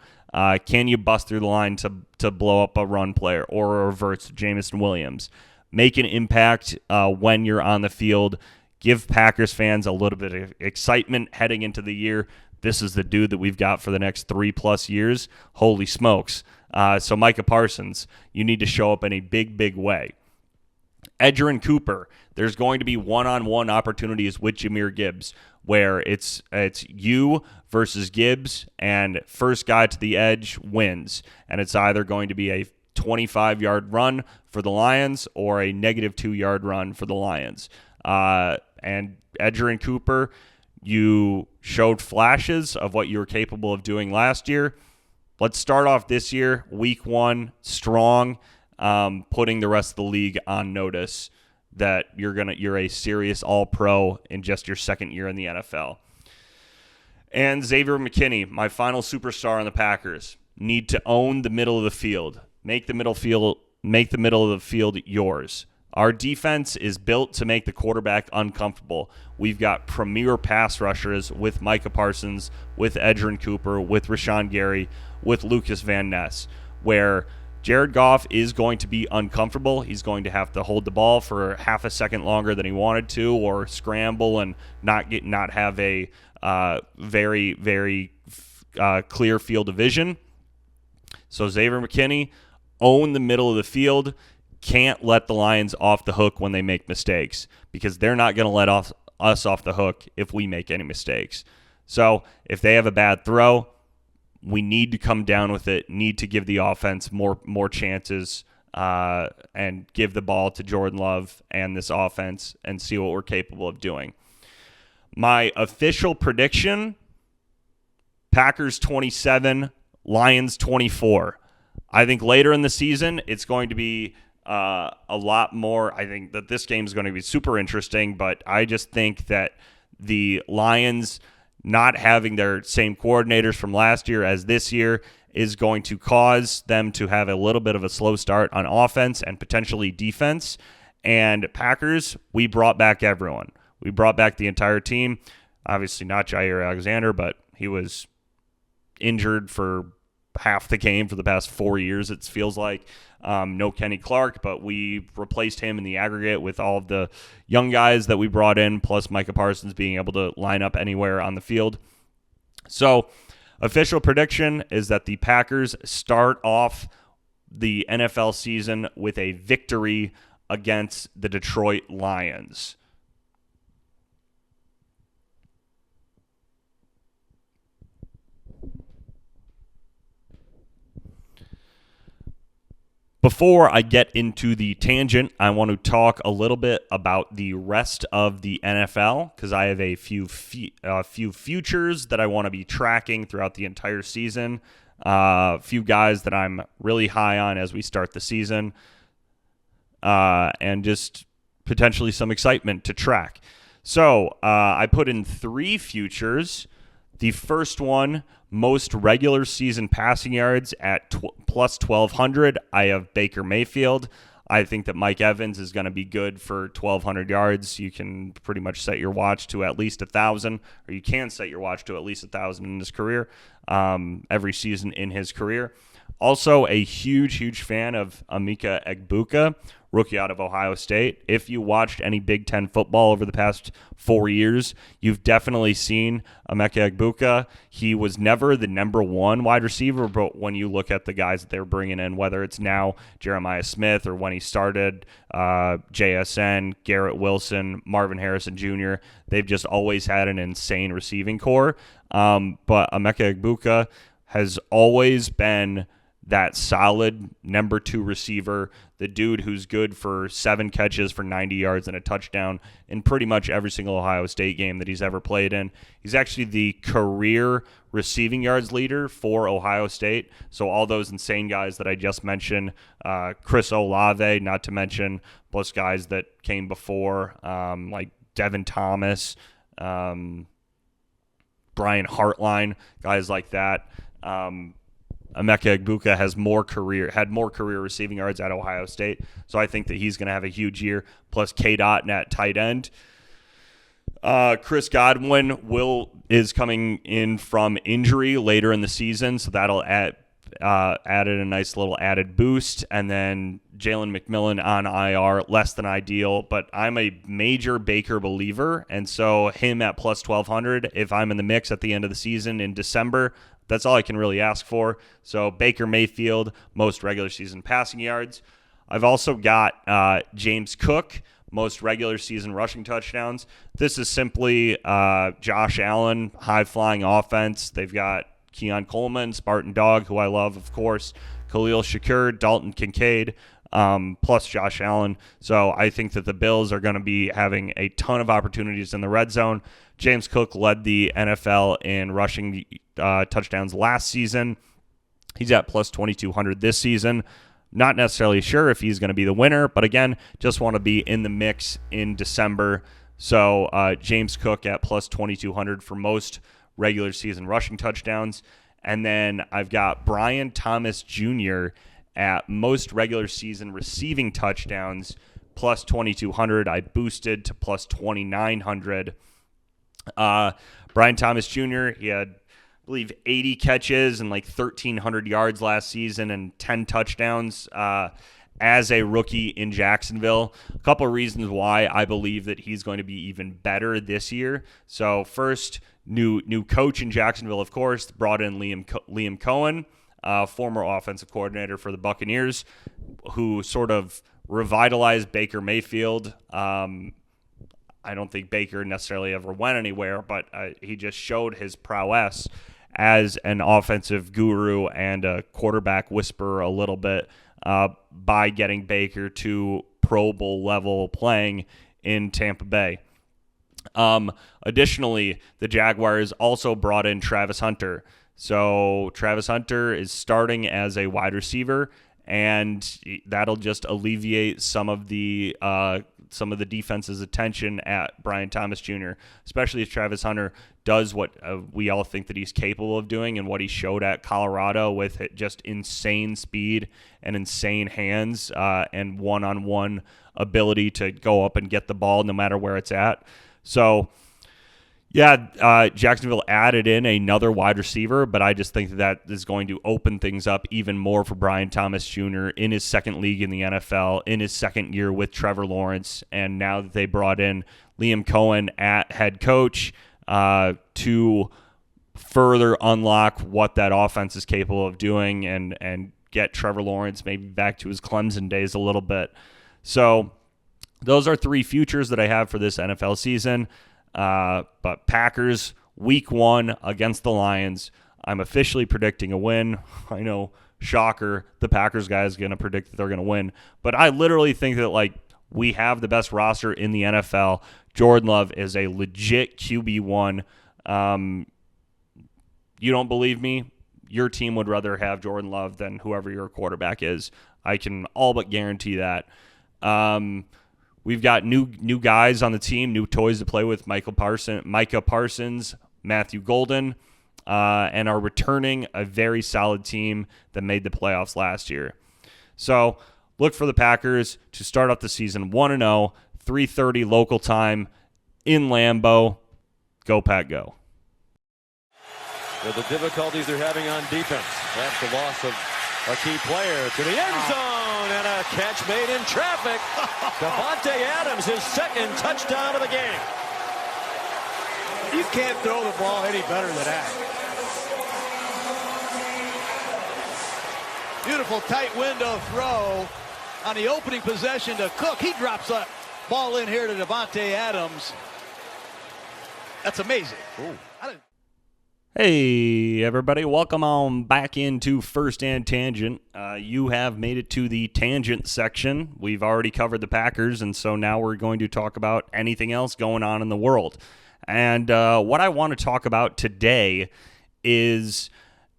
Can you bust through the line to blow up a run player or a reverse Jameson Williams? Make an impact when you're on the field. Give Packers fans a little bit of excitement heading into the year. This is the dude that we've got for the next 3+ years. Holy smokes. So Micah Parsons, you need to show up in a big, big way. Edgerrin Cooper, there's going to be one-on-one opportunities with Jahmyr Gibbs where it's you versus Gibbs, and first guy to the edge wins. And it's either going to be a 25-yard run for the Lions or a negative 2-yard run for the Lions. And Edgerrin Cooper, you showed flashes of what you were capable of doing last year. Let's start off this year, week 1, strong, putting the rest of the league on notice that you're a serious all-pro in just your second year in the NFL. And Xavier McKinney, my final superstar on the Packers, need to own the middle of the field. Make the middle of the field yours. Our defense is built to make the quarterback uncomfortable. We've got premier pass rushers with Micah Parsons, with Edgerrin Cooper, with Rashawn Gary, with Lucas Van Ness, where Jared Goff is going to be uncomfortable. He's going to have to hold the ball for half a second longer than he wanted to, or scramble and not have a very, very clear field of vision. So Xavier McKinney, own the middle of the field. Can't let the Lions off the hook when they make mistakes, because they're not going to let us off the hook if we make any mistakes. So if they have a bad throw, we need to come down with it, need to give the offense more chances, and give the ball to Jordan Love and this offense and see what we're capable of doing. My official prediction, Packers 27, Lions 24. I think later in the season, it's going to be a lot more. I think that this game is going to be super interesting, but I just think that the Lions not having their same coordinators from last year as this year is going to cause them to have a little bit of a slow start on offense and potentially defense. And Packers, we brought back everyone. We brought back the entire team. Obviously not Jaire Alexander, but he was injured for half the game for the past 4 years, it feels like. No Kenny Clark, but we replaced him in the aggregate with all of the young guys that we brought in, plus Micah Parsons being able to line up anywhere on the field. So, official prediction is that the Packers start off the NFL season with a victory against the Detroit Lions. Before I get into the tangent, I want to talk a little bit about the rest of the NFL, because I have a few futures that I want to be tracking throughout the entire season. A few guys that I'm really high on as we start the season, and just potentially some excitement to track. So I put in 3 futures. The first one, most regular season passing yards at plus 1,200. I have Baker Mayfield. I think that Mike Evans is going to be good for 1,200 yards. You can pretty much set your watch to at least 1,000, or you can set your watch to at least 1,000 in his career, every season in his career. Also, a huge fan of Micah Parsons, rookie out of Ohio State. If you watched any Big Ten football over the past 4 years, you've definitely seen Micah Parsons. He was never the number 1 wide receiver, but when you look at the guys that they're bringing in, whether it's now Jeremiah Smith or when he started, JSN, Garrett Wilson, Marvin Harrison Jr., they've just always had an insane receiving core. But Micah Parsons has always been that solid number 2 receiver, the dude who's good for 7 catches for 90 yards and a touchdown in pretty much every single Ohio State game that he's ever played in. He's actually the career receiving yards leader for Ohio State. So all those insane guys that I just mentioned, Chris Olave, not to mention, plus guys that came before, like Devin Thomas, Brian Hartline, guys like that. Emeka Egbuka had more career receiving yards at Ohio State, so I think that he's going to have a huge year. Plus K-Dot at tight end. Chris Godwin is coming in from injury later in the season, so that'll added a nice little added boost. And then Jalen McMillan on IR, less than ideal, but I'm a major Baker believer, and so him at plus 1,200, if I'm in the mix at the end of the season in December, that's all I can really ask for. So Baker Mayfield, most regular season passing yards. I've also got James Cook, most regular season rushing touchdowns. This is simply Josh Allen, high-flying offense. They've got Keon Coleman, Spartan Dog, who I love, of course, Khalil Shakur, Dalton Kincaid, plus Josh Allen. So I think that the Bills are going to be having a ton of opportunities in the red zone. James Cook led the NFL in rushing touchdowns last season. He's at plus 2,200 this season. Not necessarily sure if he's going to be the winner, but again, just want to be in the mix in December. So James Cook at plus 2,200 for most regular season rushing touchdowns. And then I've got Brian Thomas Jr. at most regular season receiving touchdowns, plus 2,200. I boosted to plus 2,900. Brian Thomas Jr., he had, I believe, 80 catches and like 1,300 yards last season and 10 touchdowns as a rookie in Jacksonville. A couple of reasons why I believe that he's going to be even better this year. So first, new coach in Jacksonville, of course, brought in Liam Cohen, former offensive coordinator for the Buccaneers, who sort of revitalized Baker Mayfield. I don't think Baker necessarily ever went anywhere, but he just showed his prowess as an offensive guru and a quarterback whisperer a little bit by getting Baker to Pro Bowl level playing in Tampa Bay. Additionally, the Jaguars also brought in Travis Hunter. So Travis Hunter is starting as a wide receiver, and that'll just alleviate some of the defense's attention at Brian Thomas Jr., especially if Travis Hunter does what we all think that he's capable of doing and what he showed at Colorado with just insane speed and insane hands and one-on-one ability to go up and get the ball no matter where it's at. So, yeah, Jacksonville added in another wide receiver, but I just think that is going to open things up even more for Brian Thomas Jr. in his second league in the NFL, in his second year with Trevor Lawrence, and now that they brought in Liam Cohen at head coach to further unlock what that offense is capable of doing and get Trevor Lawrence maybe back to his Clemson days a little bit. So those are 3 futures that I have for this NFL season. But Packers, week 1 against the Lions, I'm officially predicting a win. I know, shocker, the Packers guy is going to predict that they're going to win. But I literally think that, we have the best roster in the NFL. Jordan Love is a legit QB1. You don't believe me? Your team would rather have Jordan Love than whoever your quarterback is. I can all but guarantee that. We've got new guys on the team, new toys to play with, Micah Parsons, Matthew Golden, and are returning a very solid team that made the playoffs last year. So look for the Packers to start off the season 1-0, 3:30 local time in Lambeau. Go, Pack, go. With the difficulties they're having on defense, that's the loss of a key player to the end zone, and a catch made in traffic. Davante Adams, his second touchdown of the game. You can't throw the ball any better than that. Beautiful tight window throw on the opening possession to Cook. He drops a ball in here to Davante Adams. That's amazing. Ooh. Hey, everybody. Welcome on back into First and Tangent. You have made it to the tangent section. We've already covered the Packers, and so now we're going to talk about anything else going on in the world. And what I want to talk about today is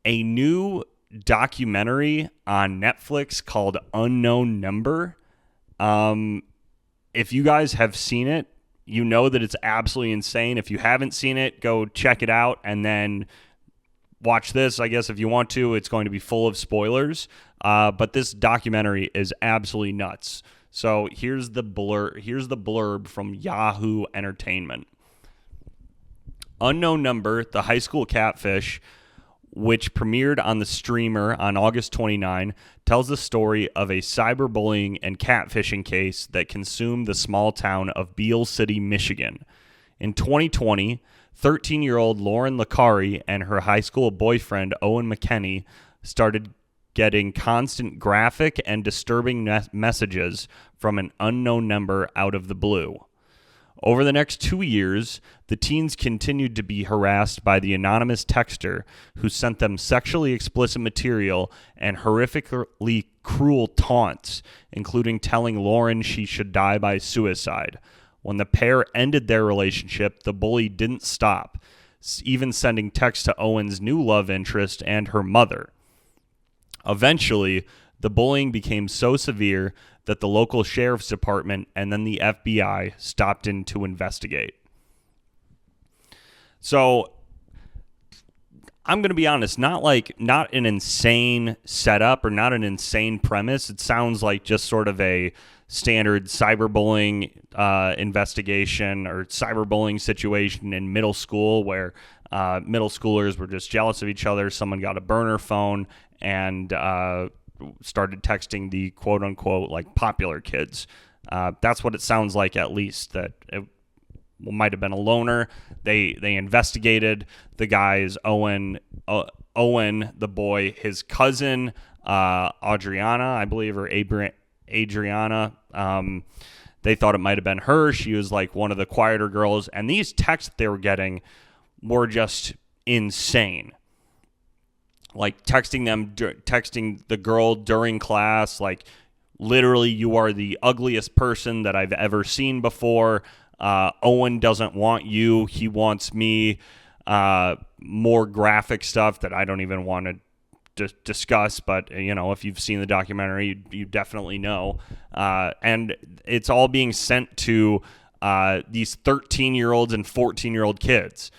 a new documentary on Netflix called Unknown Number. If you guys have seen it, you know that it's absolutely insane. If you haven't seen it, go check it out and then watch this. I guess if you want to, it's going to be full of spoilers. But this documentary is absolutely nuts. So here's the blurb from Yahoo Entertainment. Unknown Number, the high school catfish, which premiered on the streamer on August 29, tells the story of a cyberbullying and catfishing case that consumed the small town of Beale City, Michigan. In 2020, 13-year-old Lauren Licari and her high school boyfriend Owen McKenney started getting constant graphic and disturbing messages from an unknown number out of the blue. Over the next 2 years, the teens continued to be harassed by the anonymous texter who sent them sexually explicit material and horrifically cruel taunts, including telling Lauren she should die by suicide. When the pair ended their relationship, the bully didn't stop, even sending texts to Owen's new love interest and her mother. Eventually, the bullying became so severe that the local sheriff's department and then the FBI stopped in to investigate. So I'm going to be honest, not an insane setup or not an insane premise. It sounds like just sort of a standard cyberbullying investigation or cyberbullying situation in middle school where middle schoolers were just jealous of each other. Someone got a burner phone and started texting the quote-unquote like popular kids. That's what it sounds like, at least, that it might have been a loner. They investigated the guys, Owen the boy, his cousin Adriana, I believe, or Adriana. They thought it might have been her. She was like one of the quieter girls, and these texts that they were getting were just insane. Like texting the girl during class, like literally, you are the ugliest person that I've ever seen before. Owen doesn't want you. He wants me. More graphic stuff that I don't even want to discuss. But, if you've seen the documentary, you definitely know. And it's all being sent to these 13-year-olds and 14-year-old kids.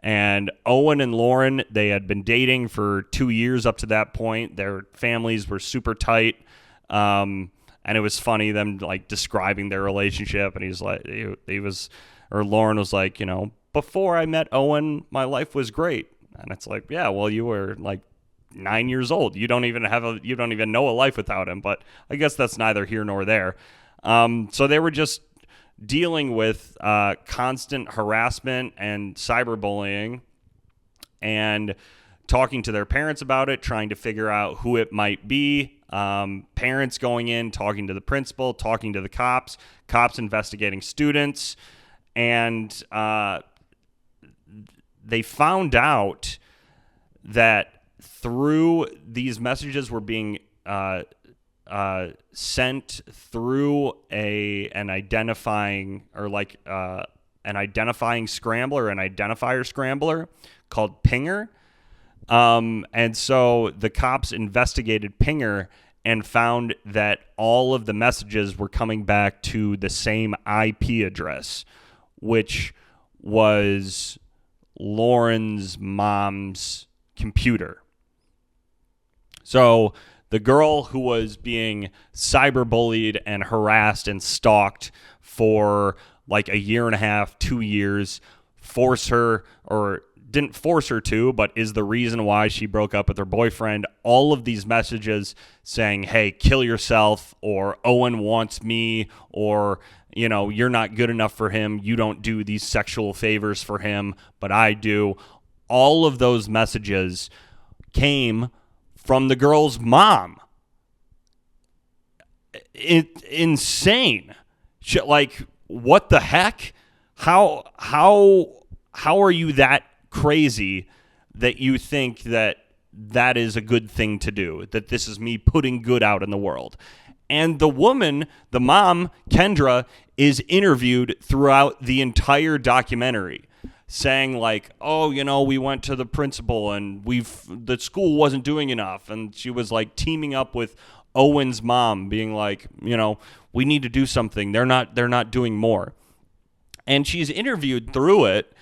And Owen and Lauren, they had been dating for 2 years up to that point. Their families were super tight. And it was funny, them like describing their relationship. And he's like, Lauren was like, before I met Owen, my life was great. And it's like, yeah, well, you were like 9 years old. You don't even know a life without him. But I guess that's neither here nor there. So they were just dealing with constant harassment and cyberbullying and talking to their parents about it, trying to figure out who it might be. Parents going in, talking to the principal, talking to the cops investigating students. And they found out that through these messages were being sent through an identifying scrambler, an identifier scrambler called Pinger. And so the cops investigated Pinger and found that all of the messages were coming back to the same IP address, which was Lauren's mom's computer. So the girl who was being cyberbullied and harassed and stalked for like a year and a half, 2 years, didn't force her to, but is the reason why she broke up with her boyfriend. All of these messages saying, hey, kill yourself, or Owen wants me, or, you're not good enough for him. You don't do these sexual favors for him, but I do. All of those messages came from the girl's mom. Insane. Like, what the heck? How are you that crazy that you think that is a good thing to do, that this is me putting good out in the world. And the woman, the mom, Kendra, is interviewed throughout the entire documentary, saying like, oh, we went to the principal and the school wasn't doing enough. And she was like teaming up with Owen's mom, being like, we need to do something. They're not doing more. And she's interviewed through it,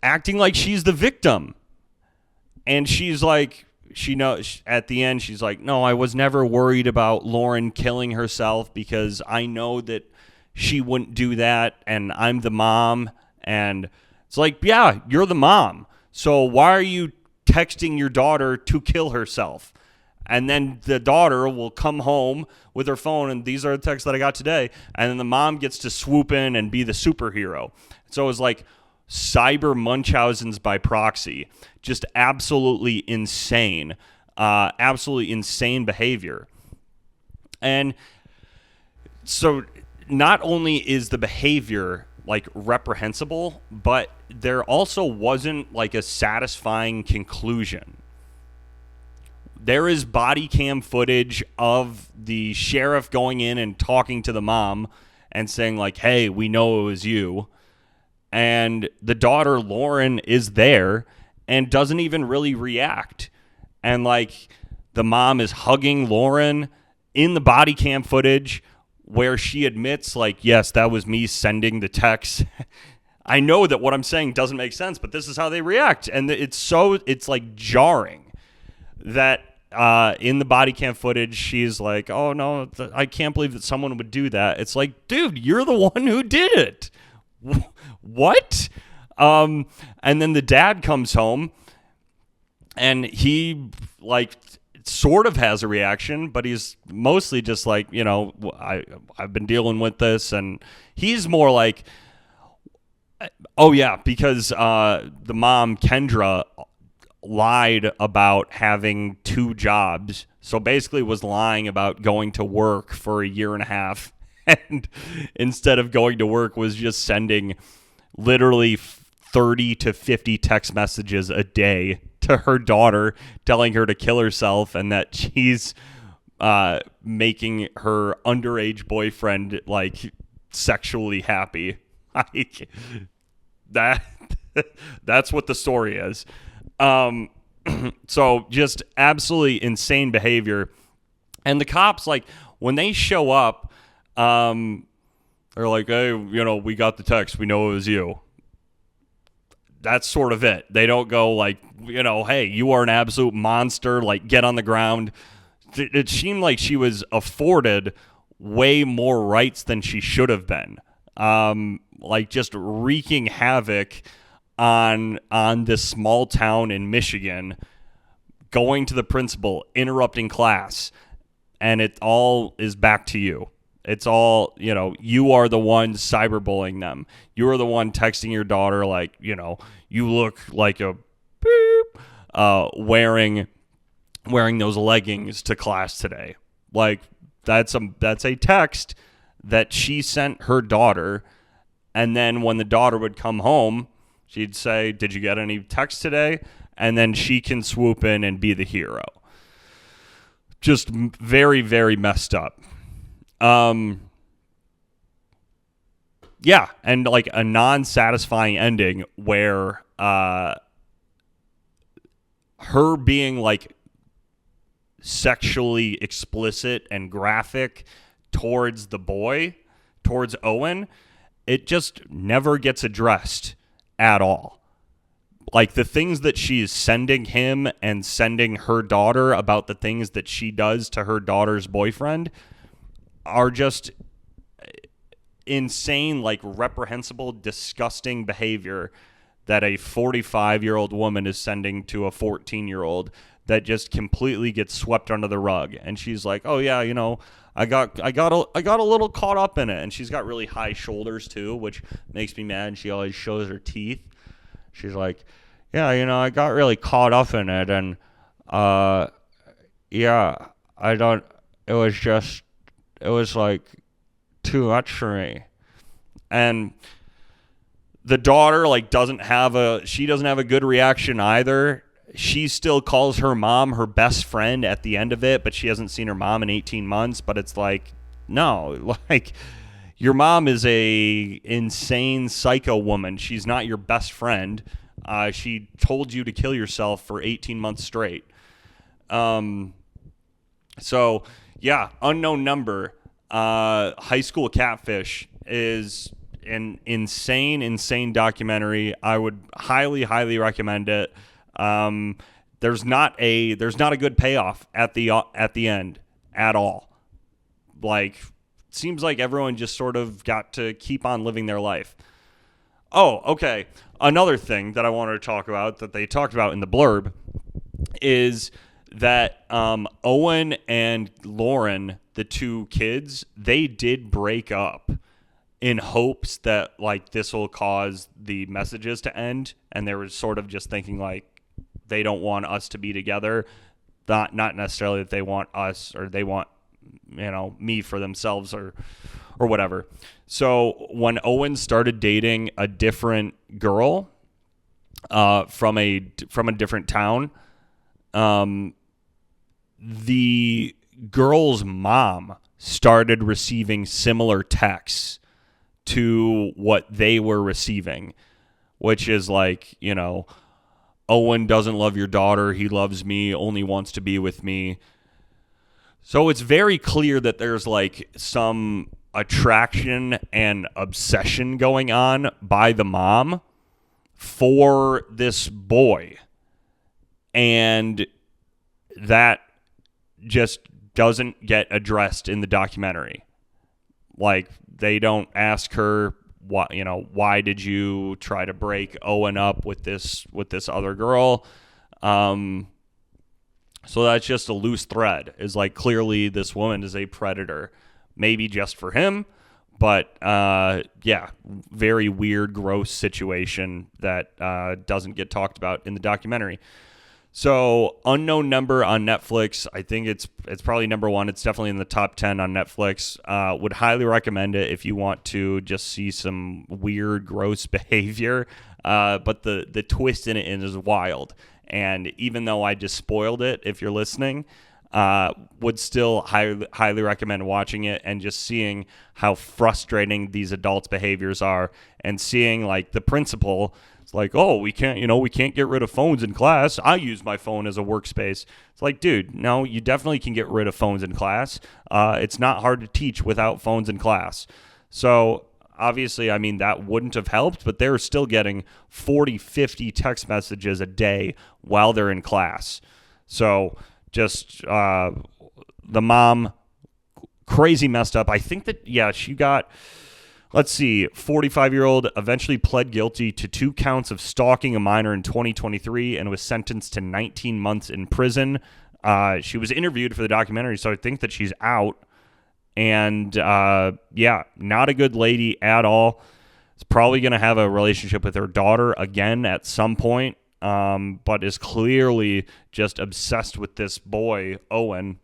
acting like she's the victim. And she's like, she knows at the end, she's like, no, I was never worried about Lauren killing herself because I know that she wouldn't do that. And I'm the mom. And it's like, yeah, you're the mom. So why are you texting your daughter to kill herself? And then the daughter will come home with her phone, and these are the texts that I got today. And then the mom gets to swoop in and be the superhero. So it was like cyber Munchausen's by proxy. Just absolutely insane. Absolutely insane behavior. And so not only is the behavior like reprehensible, but there also wasn't like a satisfying conclusion. There is body cam footage of the sheriff going in and talking to the mom and saying like, hey, we know it was you. And the daughter, Lauren, is there and doesn't even really react. And like the mom is hugging Lauren in the body cam footage where she admits like, yes, that was me sending the text. I know that what I'm saying doesn't make sense, but this is how they react. And it's like jarring that in the body cam footage, she's like, oh no, I can't believe that someone would do that. It's like, dude, you're the one who did it. What? And then the dad comes home and he like sort of has a reaction, but he's mostly just like, I've been dealing with this. And he's more like, oh yeah, because the mom, Kendra, lied about having 2 jobs. So basically was lying about going to work for a year and a half. And instead of going to work was just sending literally 30 to 50 text messages a day to her daughter telling her to kill herself and that she's making her underage boyfriend like sexually happy. Like that's what the story is. So just absolutely insane behavior. And the cops, like when they show up, they're like, hey, we got the text. We know it was you. That's sort of it. They don't go like, hey, you are an absolute monster. Like, get on the ground. It seemed like she was afforded way more rights than she should have been. Like just wreaking havoc on this small town in Michigan, going to the principal, interrupting class, and it all is back to you. It's all, you are the one cyberbullying them. You are the one texting your daughter like, you look like a beep, wearing those leggings to class today. Like that's a text that she sent her daughter, and then when the daughter would come home, she'd say, did you get any text today? And then she can swoop in and be the hero. Just very, very messed up. Yeah, and like a non-satisfying ending where her being like sexually explicit and graphic towards the boy, towards Owen, it just never gets addressed at all. Like the things that she is sending him and sending her daughter about the things that she does to her daughter's boyfriend are just insane, like reprehensible, disgusting behavior that a 45-year-old woman is sending to a 14-year-old that just completely gets swept under the rug. And she's like, oh yeah, I got a little caught up in it. And she's got really high shoulders too, which makes me mad. She always shows her teeth. She's like, yeah, I got really caught up in it. And yeah, it was like too much for me. And The daughter doesn't have a good reaction either. She still calls her mom her best friend at the end of it, but she hasn't seen her mom in 18 months. But it's no, your mom is a insane psycho woman. She's not your best friend. She told you to kill yourself for 18 months straight. So yeah, Unknown Number, High School Catfish is an insane documentary. I would highly recommend it. There's not a good payoff at the end at all. Seems like everyone just sort of got to keep on living their life. Oh, okay. Another thing that I wanted to talk about that they talked about in the blurb is that Owen and Lauren, the two kids, they did break up in hopes that this will cause the messages to end, and they were sort of just thinking they don't want us to be together, not necessarily that they want us or they want me for themselves or whatever. So when Owen started dating a different girl from a different town, the girl's mom started receiving similar texts to what they were receiving, which is Owen doesn't love your daughter, he loves me, only wants to be with me. So it's very clear that there's some attraction and obsession going on by the mom for this boy. And that just doesn't get addressed in the documentary. They don't ask her why did you try to break Owen up with this other girl? So that's just a loose thread. Is clearly this woman is a predator, maybe just for him, but yeah, very weird, gross situation that doesn't get talked about in the documentary. So Unknown Number on Netflix, I think it's probably number one. It's definitely in the top 10 on Netflix. Would highly recommend it if you want to just see some weird, gross behavior. But the twist in it is wild. And even though I just spoiled it, if you're listening, would still highly recommend watching it and just seeing how frustrating these adults' behaviors are, and seeing the principal. It's oh, we can't get rid of phones in class. I use my phone as a workspace. It's dude, no, you definitely can get rid of phones in class. It's not hard to teach without phones in class. So obviously, that wouldn't have helped, but they're still getting 40, 50 text messages a day while they're in class. So just the mom, crazy messed up. I think that, yeah, she got... Let's see, 45-year-old eventually pled guilty to 2 counts of stalking a minor in 2023 and was sentenced to 19 months in prison. She was interviewed for the documentary, so I think that she's out. And, yeah, not a good lady at all. Is probably going to have a relationship with her daughter again at some point, but is clearly just obsessed with this boy, Owen.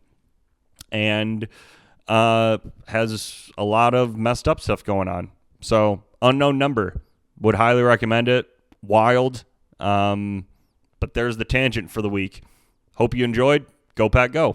And... has a lot of messed up stuff going on. So Unknown Number, would highly recommend it. Wild. But there's the tangent for the week. Hope you enjoyed. Go Pack Go.